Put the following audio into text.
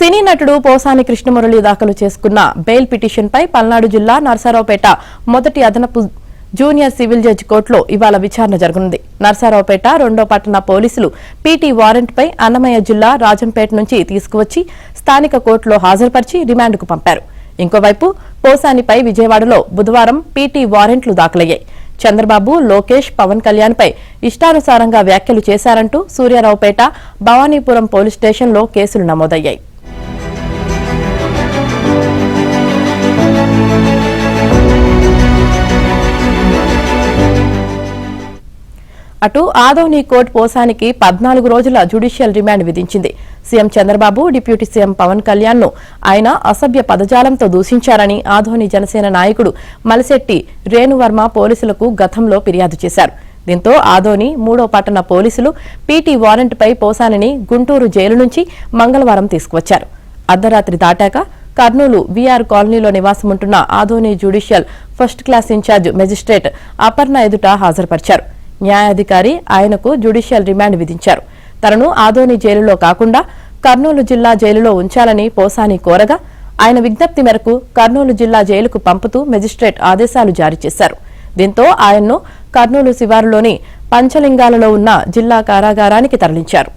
సినీ నటుడు పోసాని కృష్ణమురళి దాఖలు చేసుకున్న బెయిల్ పిటిషన్పై పల్నాడు జిల్లా నర్సారావుపేట మొదటి అదనపు జూనియర్ సివిల్ జడ్జి కోర్టులో ఇవాళ విచారణ జరగనుంది. నర్సారావుపేట రెండో పట్టణ పోలీసులు పీటీ వారెంట్పై అన్నమయ్య జిల్లా రాజంపేట నుంచి తీసుకువచ్చి స్థానిక కోర్టులో హాజరుపరిచి రిమాండ్కు పంపారు. ఇంకోవైపు పోసానిపై విజయవాడలో బుధవారం పీటీ వారెంట్లు దాఖలయ్యాయి. చంద్రబాబు, లోకేష్, పవన్ కళ్యాణ్ పై ఇష్టానుసారంగా వ్యాఖ్యలు చేశారంటూ సూర్యారావుపేట, భవానీపురం పోలీస్ స్టేషన్లో కేసులు నమోదయ్యాయి. అటు ఆదోని కోర్టు పోసానికి 14 రోజుల జ్యుడిషియల్ రిమాండ్ విధించింది. CM Chandrababu, deputy CM Pawan Kalyan ను ఆయన అసభ్య పదజాలంతో దూషించారని ఆదోని జనసేన నాయకుడు మలిశెట్టి రేణువర్మ పోలీసులకు గతంలో ఫిర్యాదు చేశారు. దీంతో ఆదోని మూడో పట్టణ పోలీసులు పీటీ వారెంట్పై పోసానిని గుంటూరు జైలు నుంచి మంగళవారం తీసుకువచ్చారు. అర్ధరాత్రి దాటాక కర్నూలు వీఆర్ కాలనీలో నివాసముంటున్న Adoni judicial first class incharge magistrate Aparna ఎదుట హాజరుపరిచారు. న్యాయాధికారి ఆయనకు జ్యుడిషియల్ రిమాండ్ విధించారు. తనను ఆదోని జైలులో కాకుండా కర్నూలు జిల్లా జైలులో ఉంచాలని పోసాని కోరగా ఆయన విజ్ఞప్తి మేరకు కర్నూలు జిల్లా జైలుకు పంపుతూ మెజిస్ట్రేట్ ఆదేశాలు జారీ చేశారు. దీంతో ఆయన్ను కర్నూలు శివారులోని పంచలింగాలలో ఉన్న జిల్లా కారాగారానికి తరలించారు.